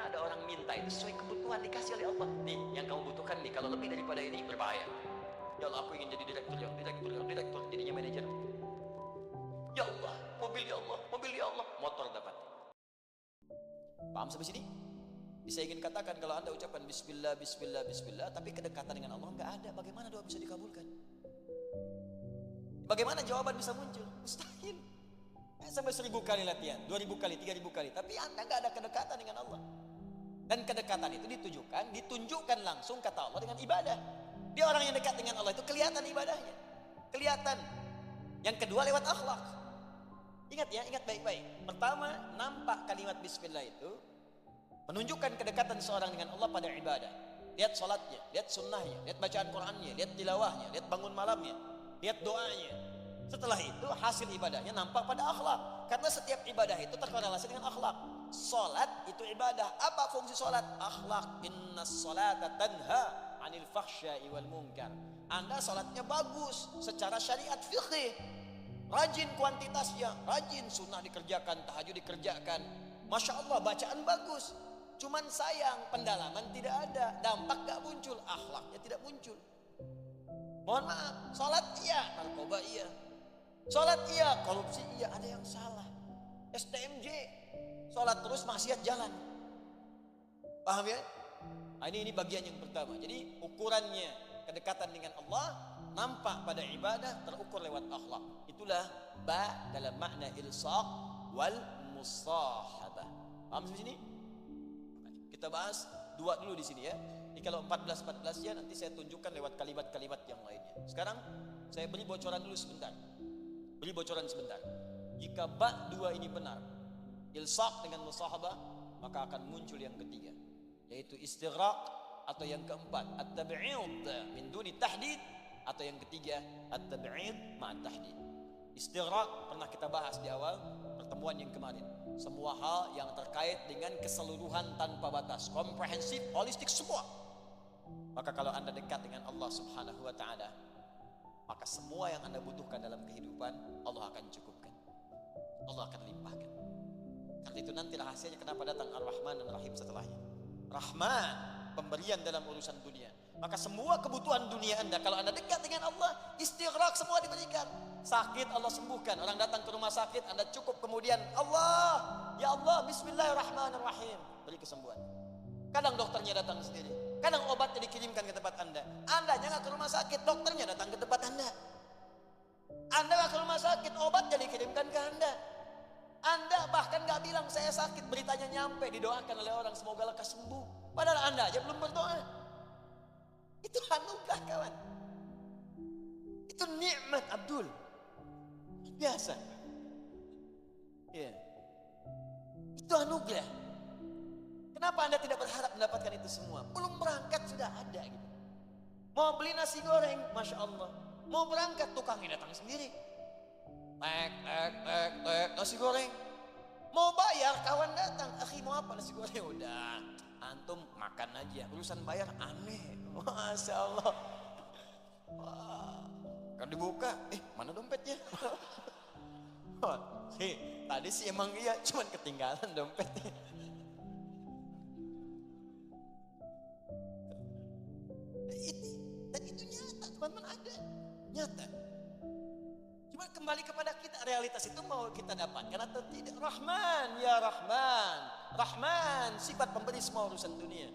Kadang ada orang minta itu sesuai kebutuhan, dikasih oleh Allah. Nih, yang kamu butuhkan nih, kalau lebih daripada ini berbahaya. Ya Allah, aku ingin jadi direktur, jadinya manajer. Ya Allah, mobil ya Allah, motor dapat. Paham sampai sini? Saya ingin katakan, kalau Anda ucapkan bismillah, bismillah, bismillah, tapi kedekatan dengan Allah nggak ada, bagaimana doa bisa dikabulkan? Bagaimana jawaban bisa muncul? Mustahil. Sampai 1000 kali latihan, 2000 kali, 3000 kali, tapi Anda nggak ada kedekatan dengan Allah. Dan kedekatan itu ditunjukkan langsung, kata Allah, dengan ibadah. Dia orang yang dekat dengan Allah itu kelihatan ibadahnya, kelihatan. Yang kedua lewat akhlak. Ingat ya, ingat baik-baik. Pertama, nampak kalimat bismillah itu menunjukkan kedekatan seorang dengan Allah pada ibadah. Lihat sholatnya, lihat sunnahnya, lihat bacaan Qur'annya, lihat tilawahnya, lihat bangun malamnya, lihat doanya. Setelah itu hasil ibadahnya nampak pada akhlak. Karena setiap ibadah itu terkorelasi dengan akhlak. Sholat itu ibadah. Apa fungsi sholat? Akhlak. Inna sholata tanha anil fakhsya'i wal munkar. Anda sholatnya bagus secara syariat fiqih, rajin kuantitasnya, rajin, sunnah dikerjakan, tahajud dikerjakan, Masya Allah, bacaan bagus. Cuman sayang, pendalaman tidak ada, dampak gak muncul, akhlaknya tidak muncul. Mohon maaf, sholat iya, narkoba iya, sholat iya, korupsi iya, ada yang salah. STMJ, sholat terus maksiat jalan. Paham ya? Nah, ini bagian yang pertama. Jadi ukurannya kedekatan dengan Allah nampak pada ibadah, terukur lewat akhlak. Itulah ba dalam makna ilsaq wal musahabah. Paham di sini? Kita bahas dua dulu di sini ya. Ini kalau 14 ya nanti saya tunjukkan lewat kalimat-kalimat yang lainnya. Sekarang saya beri bocoran dulu sebentar. Jika ba dua ini benar, ilsaq dengan musahabah, maka akan muncul yang ketiga, yaitu istighraq, atau yang keempat at-tab'id min duni tahdid, atau yang ketiga at-tab'id ma'a tahdid. Istighraq pernah kita bahas di awal pertemuan yang kemarin. Semua hal yang terkait dengan keseluruhan tanpa batas, komprehensif, holistik semua. Maka kalau Anda dekat dengan Allah Subhanahu wa taala, maka semua yang Anda butuhkan dalam kehidupan Allah akan cukupkan. Allah akan limpahkan. Karena itu nanti rahasianya kenapa datang Ar-Rahman dan Rahim setelahnya. Rahman, pemberian dalam urusan dunia. Maka semua kebutuhan dunia Anda, kalau Anda dekat dengan Allah, istighraq semua diberikan. Sakit Allah sembuhkan. Orang datang ke rumah sakit, Anda cukup kemudian Allah, ya Allah, bismillahirrahmanirrahim, beri kesembuhan. Kadang dokternya datang sendiri, kadang obatnya dikirimkan ke tempat Anda. Anda jangan ke rumah sakit, dokternya datang ke tempat Anda. Anda ke rumah sakit, obatnya dikirimkan ke Anda. Anda bahkan gak bilang saya sakit, beritanya nyampe, didoakan oleh orang, semoga lekas sembuh. Padahal Anda aja belum berdoa. Itu anugerah, kawan. Itu nikmat, Abdul. Biasa. Ya. Itu anugerah. Kenapa Anda tidak berharap mendapatkan itu semua? Belum berangkat sudah ada gitu. Mau beli nasi goreng, Masya Allah. Mau berangkat, tukangnya datang sendiri. Nasi goreng. Mau bayar, kawan datang. Akhi mau apa nasi goreng? Udah, antum makan aja. Urusan bayar aneh. Masya Allah. Wah, kan dibuka, mana dompetnya? Tadi sih emang iya, cuman ketinggalan dompetnya. Dan itu nyata, teman-teman, ada. Nyata. Cuma kembali kepada kita, realitas itu mau kita dapatkan atau tidak. Rahman, ya Rahman. Rahman, sifat pemberi semua urusan dunia.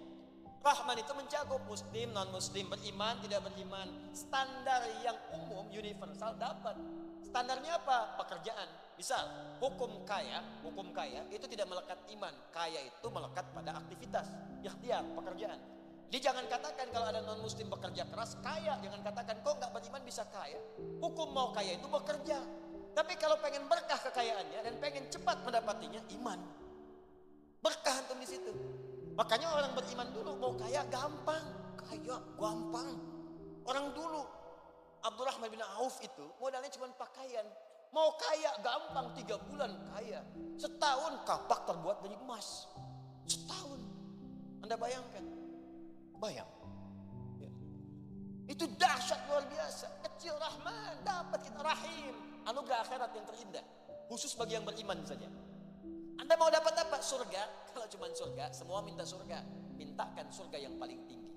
Rahman itu mencakup muslim, non-muslim, beriman, tidak beriman. Standar yang umum, universal dapat. Standarnya apa? Pekerjaan. Misal, hukum kaya itu tidak melekat iman. Kaya itu melekat pada aktivitas, ikhtiar, pekerjaan. Jadi jangan katakan kalau ada non-muslim bekerja keras, kaya. Jangan katakan kok nggak beriman bisa kaya. Hukum mau kaya itu bekerja. Tapi kalau pengen berkah kekayaannya dan pengen cepat mendapatinya, iman. Berkah antum di situ. Makanya orang beriman dulu mau kaya gampang. Kaya gampang. Orang dulu Abdurrahman bin Auf itu modalnya cuma pakaian. Mau kaya gampang, 3 bulan kaya. Setahun kapak terbuat dari emas. Setahun. Anda bayangkan. Bayang ya. Itu dahsyat luar biasa. Kecil Rahman, dapat kita Rahim, anugerah akhirat yang terindah, khusus bagi yang beriman saja. Anda mau dapat apa? Surga. Kalau cuma surga, semua minta surga. Mintakan surga yang paling tinggi.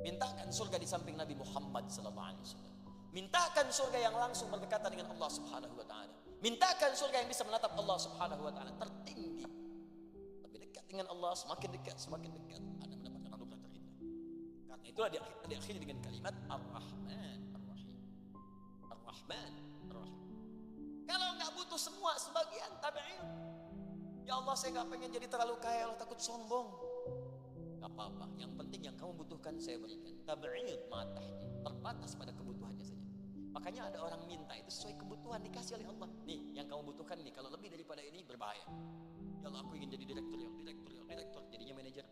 Mintakan surga di samping Nabi Muhammad SAW. Mintakan surga yang langsung berdekatan dengan Allah Subhanahu wa taala. Mintakan surga yang bisa menatap Allah Subhanahu wa taala tertinggi. Lebih dekat dengan Allah, semakin dekat Anda mendapatkan anugerah terindah. Karena itulah diakhiri dengan kalimat Ar-Rahman Ar-Rahim. Ar-Rahman Ar-Rahim. Kalau nggak butuh semua, sebagian tabi'in. Ya Allah, saya nggak pengen jadi terlalu kaya, Allah takut sombong. Gak apa-apa, yang penting yang kamu butuhkan saya berikan. Tabi'id ma'atahdi, terbatas pada kebutuhannya saja. Makanya ada orang minta itu sesuai kebutuhan, dikasih oleh Allah. Nih, yang kamu butuhkan nih, kalau lebih daripada ini berbahaya. Ya Allah, aku ingin jadi direktur, jadinya manajer.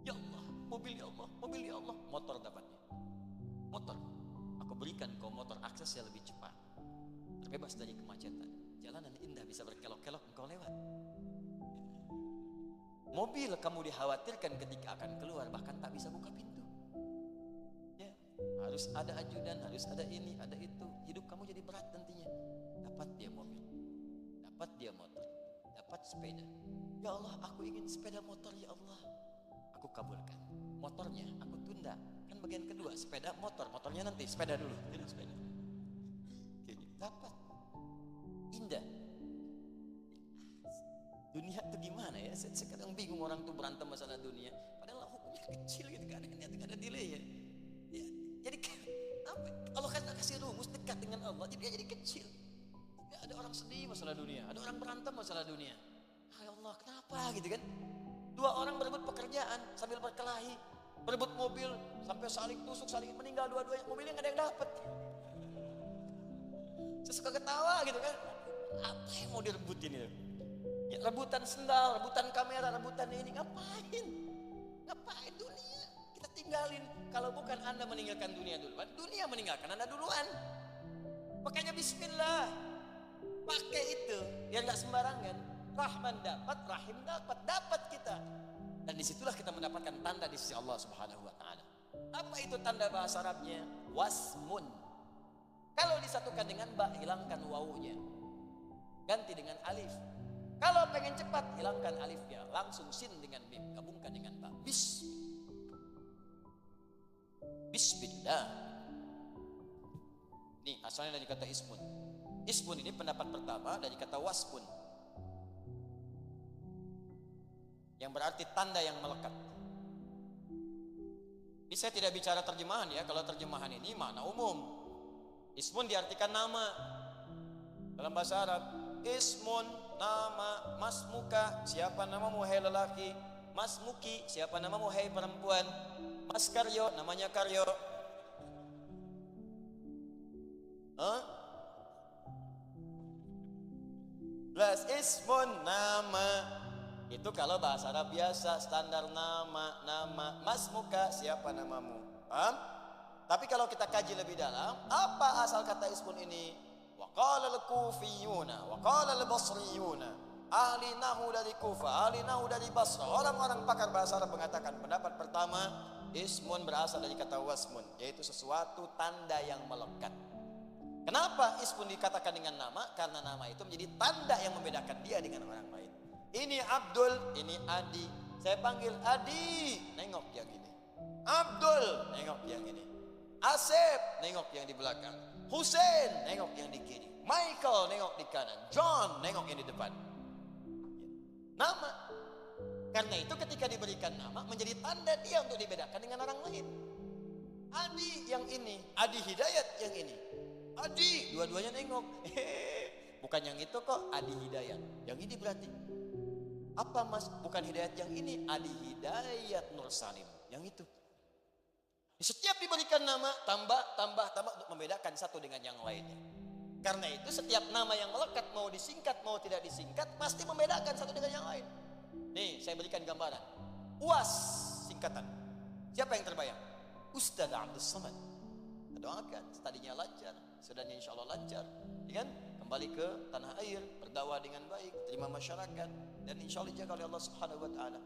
Ya Allah, mobil ya Allah, motor dapatnya. Motor, aku berikan kau motor, aksesnya lebih cepat, terbebas dari kemacetan, jalanan indah, bisa berkelok-kelok engkau lewat. Mobil kamu dikhawatirkan ketika akan keluar, bahkan tak bisa buka pintu. Ya, harus ada ajudan, harus ada ini, ada itu. Hidup kamu jadi berat nantinya. Dapat dia mobil, dapat dia motor, dapat sepeda. Ya Allah, aku ingin sepeda motor ya Allah. Aku kabulkan. Motornya aku tunda. Kan bagian kedua, sepeda motor. Motornya nanti, sepeda dulu. Jadi sepeda. Oke, dapat. Indah. Dunia itu gimana ya? Saya kadang bingung orang tuh berantem masalah dunia. Padahal hukumnya kecil gitu, gak ada delay ya. Jadi apa? Allah kan kasih rumus dekat dengan Allah, jadi jadi kecil. Tidak ada orang sedih masalah dunia, ada orang berantem masalah dunia. Ya Allah, kenapa gitu kan? Dua orang berebut pekerjaan sambil berkelahi, berebut mobil sampai saling tusuk, saling meninggal dua-duanya. Mobilnya nggak ada yang dapat. Saya suka ketawa gitu kan. Apa yang mau direbutin itu? Ya, rebutan sendal, rebutan kamera, rebutan ini, ngapain? Ngapain dunia? Kita tinggalin. Kalau bukan Anda meninggalkan dunia duluan, dunia meninggalkan Anda duluan. Makanya bismillah. Pakai itu, ya nggak sembarangan. Rahman dapat, Rahim dapat kita. Dan disitulah kita mendapatkan tanda di sisi Allah Subhanahu wa taala. Apa itu tanda bahasa Arabnya? Wasmun. Kalau disatukan dengan ba, hilangkan wawunya. Ganti dengan alif. Kalau pengen cepat, hilangkan alifnya, langsung sin dengan mim, gabungkan dengan ba. Bismillah. Ini asalnya dari kata ismun. Ismun ini pendapat pertama dari kata wasmun, yang berarti tanda yang melekat. Ini saya tidak bicara terjemahan ya. Kalau terjemahan ini makna umum. Ismun diartikan nama dalam bahasa Arab. Ismun, nama, masmuka, siapa namamu hai lelaki. Masmuki, siapa namamu hai perempuan. Mas Karyo, namanya Karyo. Plus ismun, nama. Itu kalau bahasa Arab biasa, standar nama. Masmuka, siapa namamu. Paham? Tapi kalau kita kaji lebih dalam, apa asal kata ismun ini? Waqala al-Kufiyuna, waqala al-Basriyuna, ahli nahu dari Kufa, ahli nahu dari Basra. Orang-orang pakar bahasa Arab mengatakan pendapat pertama, ismun berasal dari kata wasmun, yaitu sesuatu tanda yang melekat. Kenapa ismun dikatakan dengan nama? Karena nama itu menjadi tanda yang membedakan dia dengan orang lain. Ini Abdul, ini Adi. Saya panggil Adi, nengok yang ini. Abdul, nengok yang ini. Asep, nengok yang di belakang. Hussein, nengok yang di kiri. Michael, nengok di kanan. John, nengok yang di depan. Nama. Karena itu ketika diberikan nama, menjadi tanda dia untuk dibedakan dengan orang lain. Adi yang ini, Adi Hidayat yang ini. Adi, dua-duanya nengok. Bukan yang itu kok, Adi Hidayat. Yang ini berarti apa mas? Bukan Hidayat yang ini, Adi Hidayat Nur Salim. Yang itu. Setiap diberikan nama, tambah untuk membedakan satu dengan yang lainnya. Karena itu setiap nama yang melekat, mau disingkat, mau tidak disingkat, pasti membedakan satu dengan yang lain. Nih, saya berikan gambaran. UAS, singkatan. Siapa yang terbayang? Ustaz Abdul Samad. Doakan, tadinya lancar, sudahnya insya Allah lancar. Ya kan? Kembali ke tanah air, berdakwah dengan baik, terima masyarakat, dan insya Allah dijaga oleh Allah Subhanahu wa taala.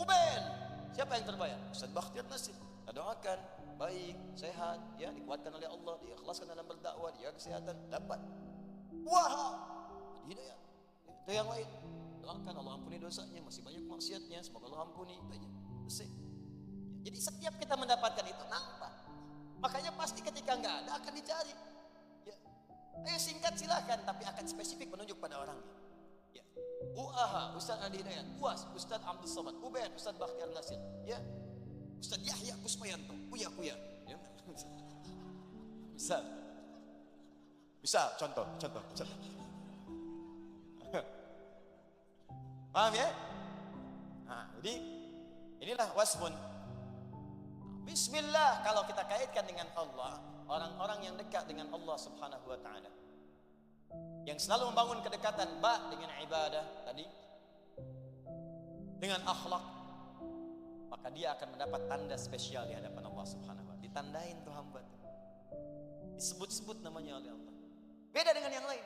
Uben, siapa yang terbayang? Ustaz Bakhtiar Nasir. Kita doakan baik, sehat, ya, dikuatkan oleh Allah, diikhlaskan dalam berdakwah, dia kesehatan, dapat. Wahab, Hidayat. Ya. Itu yang lain. Doakan Allah ampuni dosanya, masih banyak maksiatnya, semoga Allah ampuni. Itu aja. Selesai. Jadi setiap kita mendapatkan itu nampak. Makanya pasti ketika nggak ada akan dicari. Ya. Ayo singkat silakan, tapi akan spesifik menunjuk pada orangnya. Ya. UAH, Ustaz Adi Hidayat, UAS, Ustaz Abdul Somad, UBN, Ustaz Bakhtiar Nasir, ya. Ustaz Yahya Kusmayanto, Kuya. Ya. Bisa, contoh. Paham ya? Nah, jadi inilah wasmun. Bismillah, kalau kita kaitkan dengan Allah, orang-orang yang dekat dengan Allah Subhanahu wa taala, yang selalu membangun kedekatan dengan ibadah tadi, dengan akhlak, maka dia akan mendapat tanda spesial di hadapan Allah Subhanahu wa taala. Ditandain tuh hamba tuh. Disebut-sebut namanya oleh Allah. Beda dengan yang lain.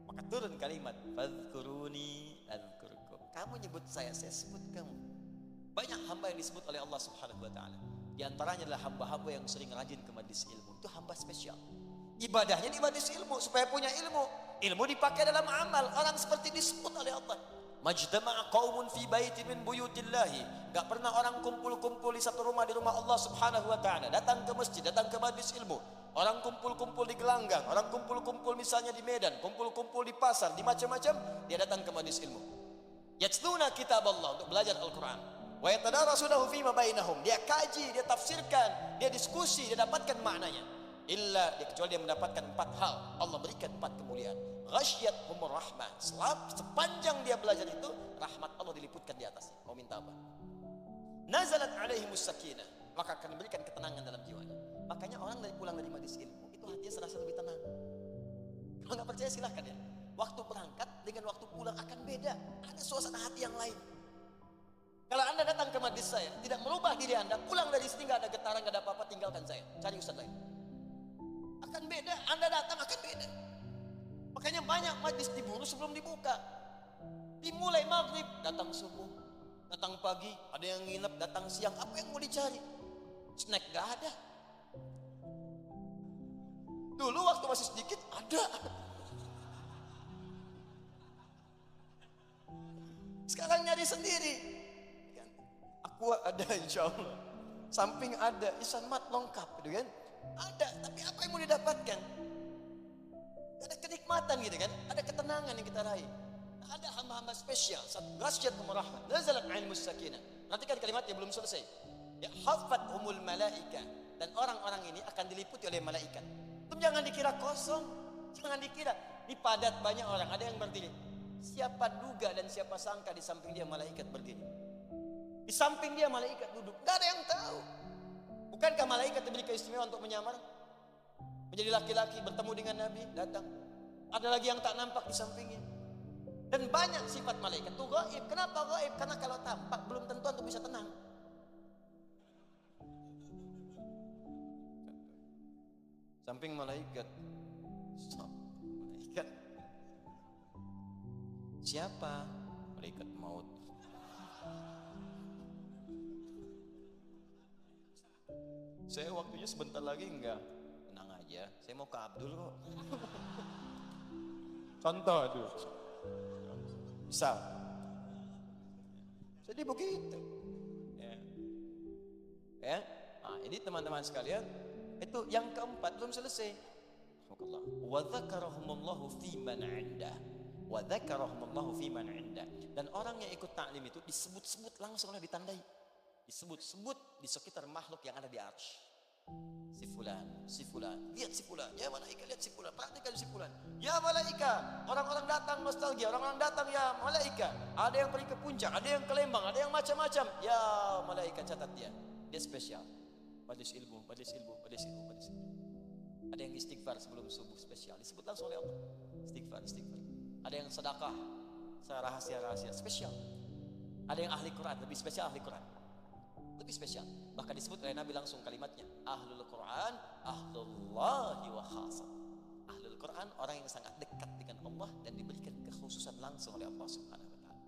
Maka turun kalimat fadhkuruni adzkurkum. Kamu nyebut saya sebut kamu. Banyak hamba yang disebut oleh Allah Subhanahu wa taala. Di antaranya adalah hamba-hamba yang sering rajin ke majlis ilmu. Itu hamba spesial. Ibadahnya di majlis ilmu supaya punya ilmu. Ilmu dipakai dalam amal. Orang seperti disebut oleh Allah. Majtama'a qaumun fi baitin min buyutillahi. Enggak pernah orang kumpul-kumpul di satu rumah di rumah Allah Subhanahu wa taala. Datang ke masjid, datang ke majlis ilmu. Orang kumpul-kumpul di gelanggang, orang kumpul-kumpul misalnya di Medan, kumpul-kumpul di pasar, di macam-macam, dia datang ke majlis ilmu. Yatluna kitab Allah, untuk belajar Al-Quran. Wa yatadarasunahu fima bainahum. Dia kaji, dia tafsirkan, dia diskusi, dia dapatkan maknanya. Kecuali dia mendapatkan 4 hal. Allah berikan 4 kemuliaan. Ghasyiyatuhumur rahmah. Sepanjang dia belajar itu, rahmat Allah diliputkan di atasnya. Mau minta apa? Nazalat alaihimus sakinah. Maka akan diberikan ketenangan dalam jiwanya. Makanya orang pulang dari majlis ilmu itu hatinya serasa lebih tenang. Kalau nggak percaya silahkan ya. Waktu berangkat dengan waktu pulang akan beda. Ada suasana hati yang lain. Kalau Anda datang ke majlis saya, tidak merubah diri Anda, pulang dari sini nggak ada getaran, nggak ada apa-apa, tinggalkan saya, cari ustaz lain. Akan beda. Anda datang akan beda. Makanya banyak majlis diburu sebelum dibuka. Dimulai maghrib, datang subuh, datang pagi, ada yang nginep, datang siang. Apa yang mau dicari? Snack nggak ada. Dulu waktu masih sedikit ada. Sekarang nyari sendiri. Aku ada insya Allah. Samping ada, isan mat lengkap gitu kan. Ada, tapi apa yang mau didapatkan? Ada kenikmatan gitu kan. Ada ketenangan yang kita raih. Ada hamba-hamba spesial. Ghasyiyatuhumur rahmah. Nazalat alaihimus sakinah. Perhatikan kalimatnya belum selesai. Ya hafathumul malaika. Dan orang-orang ini akan diliputi oleh malaikat. Jangan dikira kosong, jangan dikira di padat banyak orang, ada yang berdiri. Siapa duga dan siapa sangka di samping dia malaikat berdiri. Di samping dia malaikat duduk, nggak ada yang tahu. Bukankah malaikat diberi keistimewaan untuk menyamar? Menjadi laki-laki bertemu dengan Nabi, datang. Ada lagi yang tak nampak di sampingnya. Dan banyak sifat malaikat itu gaib. Kenapa gaib? Karena kalau tampak belum tentu untuk bisa tenang. Samping malaikat. Siapa? Malaikat maut. Saya waktunya sebentar lagi enggak. Tenang aja, saya mau ke Abdul kok. Contoh tuh. Bisa. Jadi begitu. Ya. Nah, ini teman-teman sekalian, itu yang keempat belum selesai. Wa dzakarahumullahu fi man 'inda. Wa dzakarahumullahu fi man 'inda. Dan orang yang ikut taklim itu disebut-sebut langsung oleh ditandai. Disebut-sebut di sekitar makhluk yang ada di arsy. Si fulan, lihat si fulan, ya malaikat lihat si fulan, perhatikan si fulan. Ya malaikat, orang-orang datang nostalgia, orang-orang datang ya malaikat. Ada yang pergi ke puncak, ada yang ke Lembang, ada yang macam-macam. Ya malaikat catat dia spesial. Majlis ilmu. Ada yang istighfar sebelum subuh spesial, disebut langsung oleh Allah. Istighfar. Ada yang sedekah, rahasia spesial. Ada yang ahli Quran, lebih spesial ahli Quran. Lebih spesial. Bahkan disebut oleh Nabi langsung kalimatnya, Ahlul Quran, ahlullahi wa khasah. Ahlul Quran, orang yang sangat dekat dengan Allah dan diberikan kekhususan langsung oleh Allah Subhanahu wa taala.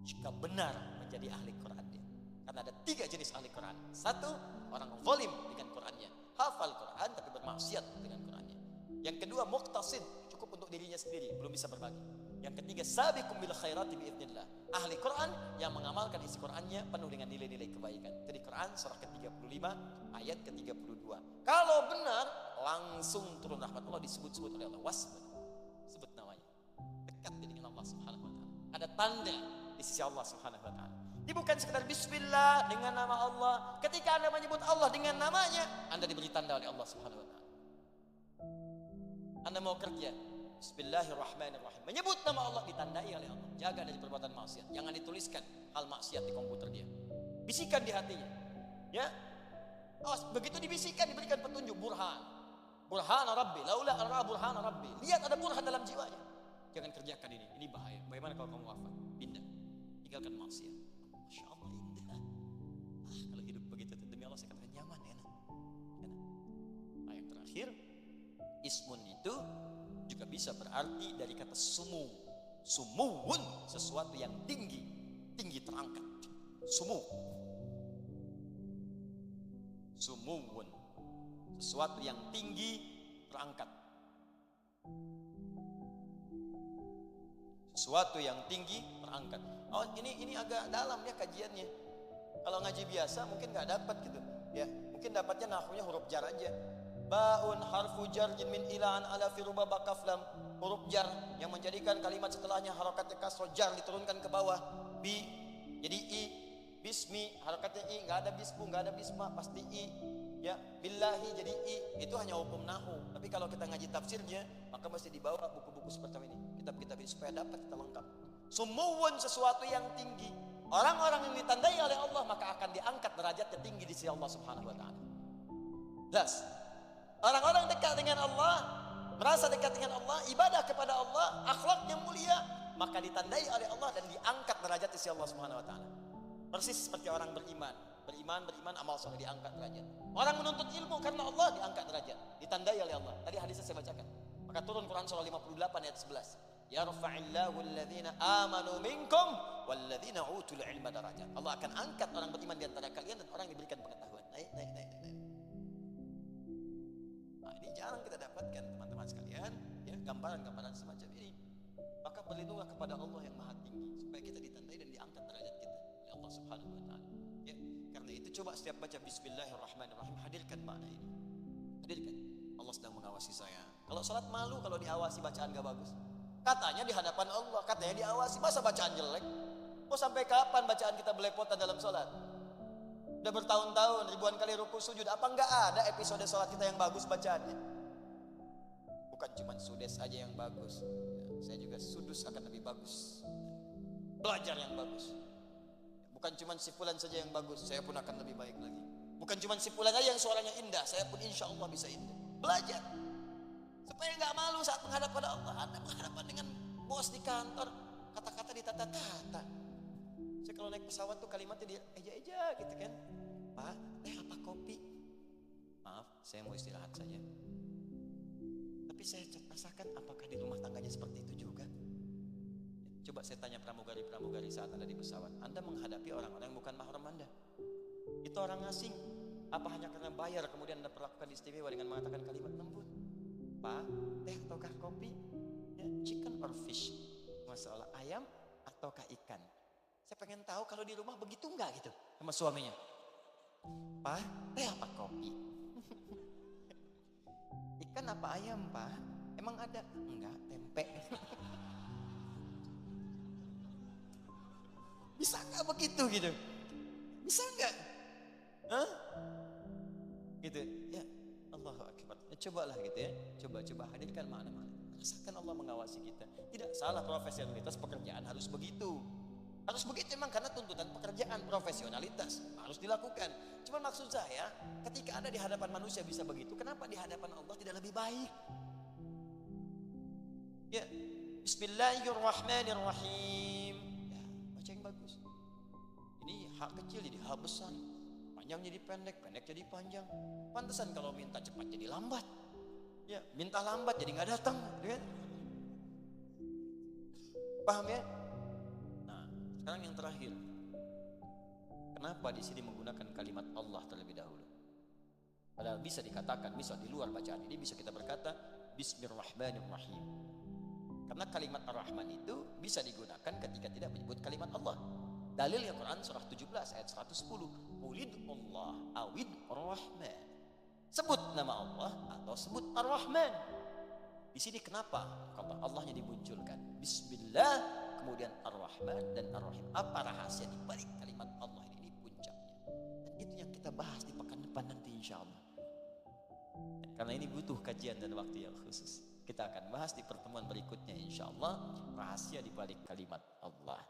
Jika benar menjadi ahli Quran dia. Karena ada 3 jenis ahli Quran. 1, orang zalim dengan Qurannya, hafal Quran tapi bermaksiat dengan Qurannya. Yang kedua, muqtasid, cukup untuk dirinya sendiri, belum bisa berbagi. Yang ketiga, sabiqum bil khairati biidznillah. Ahli Quran yang mengamalkan isi Qurannya penuh dengan nilai-nilai kebaikan. Jadi Quran surah ke-35 ayat ke-32. Kalau benar, langsung turun rahmat Allah, disebut-sebut oleh Allah. Wasbir. Sebut namanya. Dekat dengan Allah Subhanahu wa taala. Ada tanda di sisi Allah Subhanahu wa taala. Ini bukan sekedar bismillah dengan nama Allah. Ketika Anda menyebut Allah dengan namanya, Anda diberi tanda oleh Allah Subhanahu wa taala. Anda mau kerja, bismillahirrahmanirrahim, menyebut nama Allah, ditandai oleh Allah. Jaga dari perbuatan maksiat. Jangan dituliskan hal maksiat di komputer dia. Bisikan di hatinya. Ya. Begitu dibisikkan, diberikan petunjuk, burhan. Burhan Rabbi, laula ara burhan Rabbi. Lihat ada burhan dalam jiwanya. Jangan kerjakan ini. Ini bahaya. Bagaimana kalau kamu wafat? Pindah. Tinggalkan maksiat. Masya Allah, indah. Kalau hidup begitu, demi Allah saya katakan nyaman, enak. Nah, yang terakhir, ismun itu juga bisa berarti dari kata sumu. Sumuwun, sesuatu yang tinggi, tinggi terangkat. Sumu. Sumuwun, sesuatu yang tinggi terangkat. Sesuatu yang tinggi terangkat. Oh, ini agak dalam ya kajiannya. Kalau ngaji biasa mungkin nggak dapat gitu. Ya, mungkin dapatnya nahwunya huruf jar aja. Baun harfu jar min ilaan ala fi rubaba kaflam, huruf jar yang menjadikan kalimat setelahnya harakatnya kasroh, jar diturunkan ke bawah, bi jadi i, bismi harakatnya i, nggak ada bismu, nggak ada bisma, pasti i, ya billahi jadi i. Itu hanya hukum nahwu. Tapi kalau kita ngaji tafsirnya, maka mesti dibawa buku-buku seperti ini, kitab-kitab ini, supaya dapat kita lengkap. Sumuwun, sesuatu yang tinggi. Orang-orang yang ditandai oleh Allah maka akan diangkat derajatnya tinggi di sisi Allah Subhanahu wa taala. Jelas? Orang-orang dekat dengan Allah, merasa dekat dengan Allah, ibadah kepada Allah, akhlaknya mulia, maka ditandai oleh Allah dan diangkat derajat di sisi Allah Subhanahu wa taala. Persis seperti orang beriman, amal soleh diangkat derajat. Orang menuntut ilmu karena Allah diangkat derajat, ditandai oleh Allah. Tadi hadisnya saya bacakan. Maka turun Quran surah 58 ayat 11. Yarfa'illahu alladhina amanu minkum walladhina utul ilma darajat. Allah akan angkat orang beriman di antara kalian dan orang yang diberikan pengetahuan. Naik. Ini jarang kita dapatkan teman-teman sekalian, ya, gambaran-gambaran semacam ini. Maka berlindunglah kepada Allah yang maha tinggi supaya kita ditandai dan diangkat derajat kita oleh Allah Subhanahu wa taala. Ya, karena itu coba setiap baca bismillahirrahmanirrahim hadirkan makna ini. Hadirkan. Allah sedang mengawasi saya. Kalau salat malu kalau diawasi bacaan gak bagus. Katanya di hadapan Allah, katanya diawasi, masa bacaan jelek? Mau sampai kapan bacaan kita belepotan dalam salat? Udah bertahun-tahun, ribuan kali ruku sujud, apa enggak ada episode sholat kita yang bagus bacaannya? Bukan cuma sudes aja yang bagus, ya, saya juga sudus akan lebih bagus. Belajar yang bagus. Bukan cuma si fulan saja yang bagus, saya pun akan lebih baik lagi. Bukan cuma si fulan aja yang suaranya indah, saya pun insya Allah bisa indah. Belajar supaya nggak malu saat menghadap pada Allah. Anda menghadapan dengan bos di kantor, kata-kata ditata-tata. Saya kalau naik pesawat tuh kalimatnya dia eja-eja gitu kan. Pak, teh apa kopi? Maaf, saya mau istirahat saja. Tapi saya rasakan apakah di rumah tangganya seperti itu juga? Coba saya tanya pramugari saat Anda di pesawat. Anda menghadapi orang-orang yang bukan mahram Anda. Itu orang asing. Apa hanya karena bayar kemudian Anda perlakukan istimewa dengan mengatakan kalimat lembut? Pak, teh ataukah kopi? Ya, chicken or fish? Masalah ayam ataukah ikan? Saya pengen tahu kalau di rumah begitu enggak gitu sama suaminya. Pak, teh apa kopi? Ikan apa ayam, Pak? Emang ada? Enggak, tempe. Bisa enggak begitu gitu? Bisa enggak? Hah? Gitu ya. Allahu Akbar. Cobalah gitu ya. Coba hadirkan makna-makna. Rasakan Allah mengawasi kita. Tidak salah profesionalitas pekerjaan harus begitu. Harus begitu memang karena tuntutan pekerjaan, profesionalitas harus dilakukan. Cuma maksud saya, ketika Anda di hadapan manusia bisa begitu, kenapa di hadapan Allah tidak lebih baik? Ya, bismillahirrahmanirrahim. Ya, baca yang bagus. Ini hak kecil jadi hak besar. Panjang jadi pendek, pendek jadi panjang. Pantesan kalau minta cepat jadi lambat. Ya, minta lambat jadi nggak datang, ya. Paham ya? Sekarang yang terakhir, kenapa di sini menggunakan kalimat Allah terlebih dahulu? Padahal bisa dikatakan, bisa di luar bacaan ini bisa kita berkata Bismillahirrahmanirrahim. Karena kalimat Ar-Rahman itu bisa digunakan ketika tidak menyebut kalimat Allah. Dalil yang Quran surah 17 ayat 110. Qulid Allah awid Ar-Rahman. Sebut nama Allah atau sebut Ar-Rahman. Di sini kenapa Allahnya dimunculkan? Bismillah, kemudian Ar-Rahman dan Ar-Rahim. Apa rahasia di balik kalimat Allah ini puncaknya? Dan itu yang kita bahas di pekan depan nanti insya Allah. Karena ini butuh kajian dan waktu yang khusus. Kita akan bahas di pertemuan berikutnya insya Allah rahasia di balik kalimat Allah.